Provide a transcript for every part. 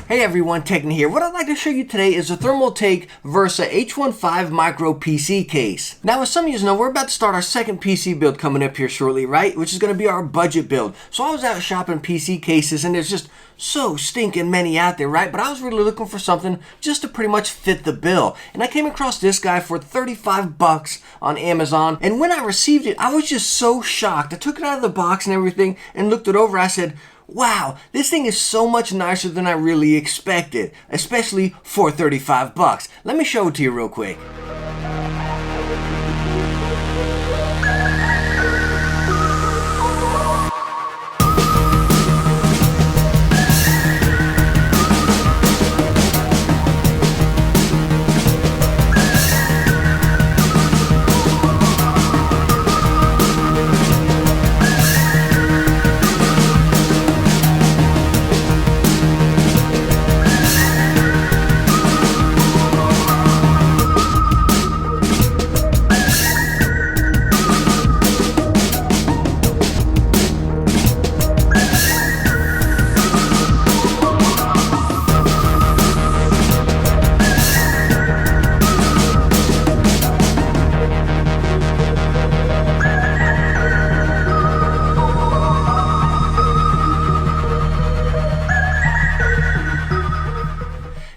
Hey everyone, Techn here. What I'd like to show you today is the Thermaltake Versa H15 Micro PC case. Now, as some of you know, we're about to start our second PC build coming up here shortly, right? Which is going to be our budget build. So I was out shopping PC cases and there's just so stinking many out there, right? But I was really looking for something just to pretty much fit the bill. And I came across this guy for 35 bucks on Amazon. And when I received it, I was just so shocked. I took it out of the box and everything and looked it over. I said, wow, this thing is so much nicer than I really expected, especially for 35 bucks. Let me show it to you real quick.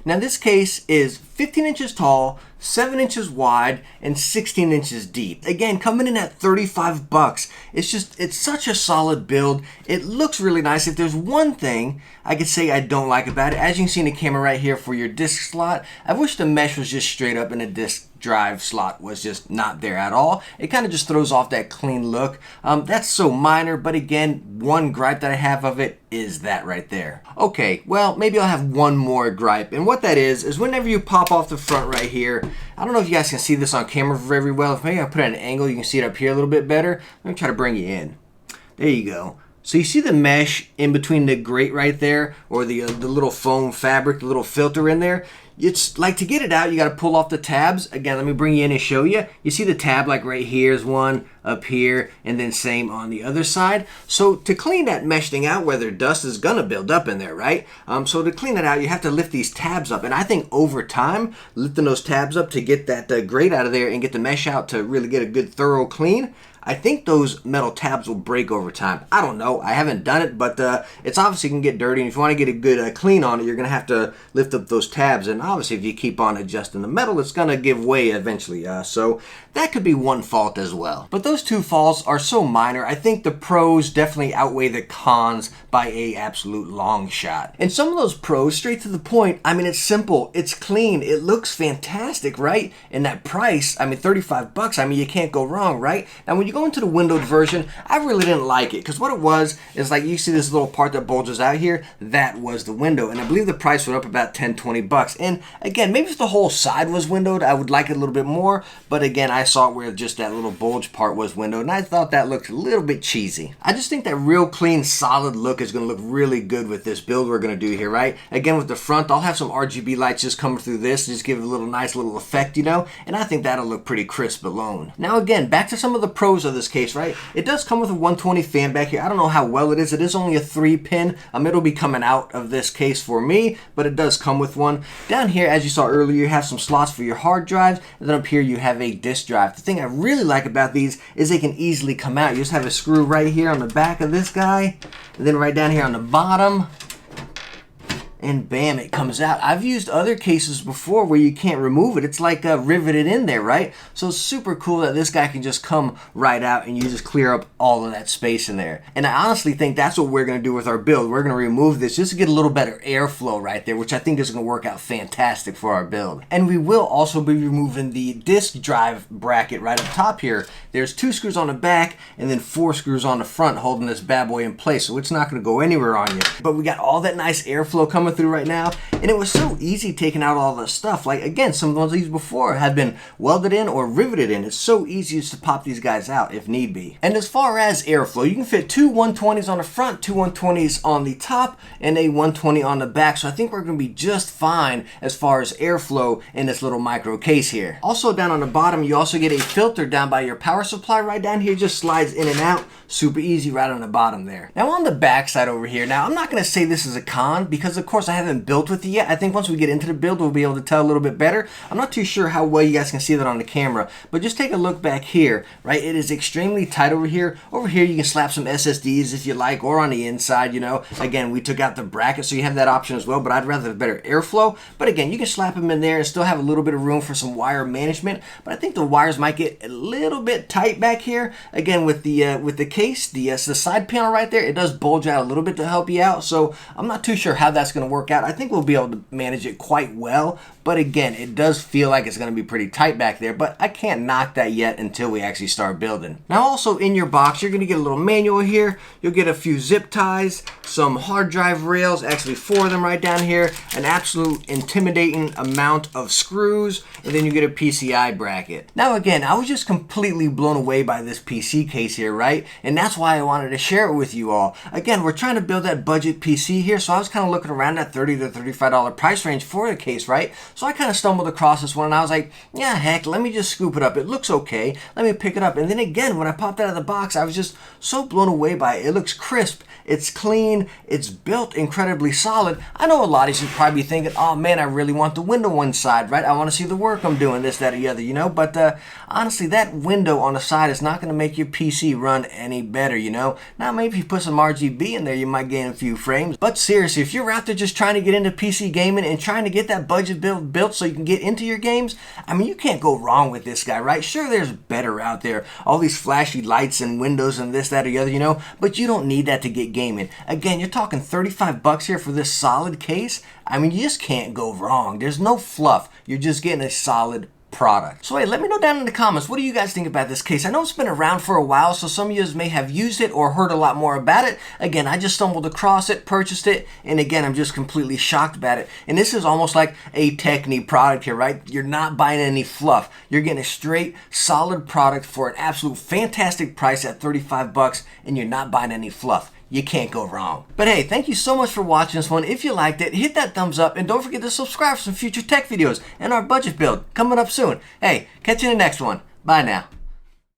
Now this case is 15 inches tall, 7 inches wide, and 16 inches deep. Again, coming in at 35 bucks. It's such a solid build. It looks really nice. If there's one thing I could say I don't like about it, as you can see in the camera right here for your disk slot, I wish the mesh was just straight up and the disk drive slot was just not there at all. It kind of just throws off that clean look. That's so minor, but again, one gripe that I have of it is that right there. Okay, well, maybe I'll have one more gripe, and what that is whenever you pop off the front right here, I don't know if you guys can see this on camera very well. If maybe I put it at an angle, you can see it up here a little bit better. Let me try to bring you in. There you go. So you see the mesh in between the grate right there, or the little foam fabric, the little filter in there? It's like, to get it out, you got to pull off the tabs. Again, let me bring you in and show you. You see the tab like right here is one, up here, and then same on the other side. So to clean that mesh thing out, where dust is gonna build up in there, right? So to clean it out, you have to lift these tabs up. And I think over time, lifting those tabs up to get that grate out of there and get the mesh out to really get a good thorough clean, I think those metal tabs will break over time. I don't know. I haven't done it, but it's obviously can get dirty. And if you want to get a good clean on it, you're going to have to lift up those tabs. And obviously, if you keep on adjusting the metal, it's going to give way eventually. So that could be one fault as well. But those two faults are so minor. I think the pros definitely outweigh the cons by a absolute long shot. And some of those pros, straight to the point, I mean, it's simple. It's clean. It looks fantastic, right? And that price, I mean, 35 bucks, I mean, you can't go wrong, right? Now, when you go into the windowed version, I really didn't like it, because what it was is like, you see this little part that bulges out here, that was the window, and I believe the price went up about 10-20 bucks. And again, maybe if the whole side was windowed, I would like it a little bit more, but again, I saw it where just that little bulge part was windowed, and I thought that looked a little bit cheesy. I just think that real clean, solid look is going to look really good with this build we're going to do here, right? Again, with the front, I'll have some RGB lights just coming through this, just give it a little nice little effect, you know, and I think that'll look pretty crisp alone. Now again, back to some of the pros of this case, right? It does come with a 120 fan back here. I don't know how well it is. It is only a 3-pin. It'll be coming out of this case for me, but it does come with one. Down here, as you saw earlier, you have some slots for your hard drives, and then up here you have a disk drive. The thing I really like about these is they can easily come out. You just have a screw right here on the back of this guy, and then right down here on the bottom, and bam, it comes out. I've used other cases before where you can't remove it. It's like riveted in there, right? So it's super cool that this guy can just come right out and you just clear up all of that space in there. And I honestly think that's what we're going to do with our build. We're going to remove this just to get a little better airflow right there, which I think is going to work out fantastic for our build. And we will also be removing the disk drive bracket right up top here. There's 2 screws on the back and then 4 screws on the front holding this bad boy in place, so it's not going to go anywhere on you. But we got all that nice airflow coming through right now, and it was so easy taking out all the stuff. Like, again, some of the ones I used before have been welded in or riveted in. It's so easy just to pop these guys out if need be. And as far as airflow, you can fit 2 120s on the front, 2 120s on the top, and a 120 on the back. So I think we're going to be just fine as far as airflow in this little micro case here. Also down on the bottom, you also get a filter down by your power supply right down here. Just slides in and out. Super easy right on the bottom there. Now on the back side over here, now I'm not going to say this is a con, because of course course, I haven't built with it yet. I think once we get into the build, we'll be able to tell a little bit better. I'm not too sure how well you guys can see that on the camera, but just take a look back here, right? It is extremely tight over here. Over here, you can slap some SSDs if you like, or on the inside, you know. Again, we took out the bracket, so you have that option as well, but I'd rather have better airflow. But again, you can slap them in there and still have a little bit of room for some wire management, but I think the wires might get a little bit tight back here. Again, with the case, the side panel right there, it does bulge out a little bit to help you out, so I'm not too sure how that's going to work out. I think we'll be able to manage it quite well, but again, it does feel like it's going to be pretty tight back there, but I can't knock that yet until we actually start building. Now also in your box, you're going to get a little manual here. You'll get a few zip ties, some hard drive rails, actually 4 of them right down here, an absolute intimidating amount of screws, and then you get a PCI bracket. Now again, I was just completely blown away by this PC case here, right? And that's why I wanted to share it with you all. Again, we're trying to build that budget PC here, so I was kind of looking around that $30 to $35 price range for the case, right? So I kind of stumbled across this one and I was like, yeah, heck, let me just scoop it up. It looks okay. Let me pick it up. And then again, when I popped out of the box, I was just so blown away by it. It looks crisp. It's clean. It's built incredibly solid. I know a lot of you should probably be thinking, oh man, I really want the window one side, right? I want to see the work I'm doing, this, that, or the other, you know? But honestly, that window on the side is not going to make your PC run any better, you know? Now, maybe if you put some RGB in there, you might gain a few frames. But seriously, if you're out there just trying to get into PC gaming and trying to get that budget build built so you can get into your games, I mean, you can't go wrong with this guy, right? Sure, there's better out there. All these flashy lights and windows and this, that, or the other, you know? But you don't need that to get gaming. Again, you're talking 35 bucks here for this solid case. I mean, you just can't go wrong. There's no fluff. You're just getting a solid product. So hey, let me know down in the comments, what do you guys think about this case? I know it's been around for a while, so some of you may have used it or heard a lot more about it. Again, I just stumbled across it, purchased it, and again, I'm just completely shocked about it. And this is almost like a Techni product here, right? You're not buying any fluff. You're getting a straight, solid product for an absolute fantastic price at 35 bucks, and you're not buying any fluff. You can't go wrong. But hey, thank you so much for watching this one. If you liked it, hit that thumbs up and don't forget to subscribe for some future tech videos and our budget build coming up soon. Hey, catch you in the next one. Bye now.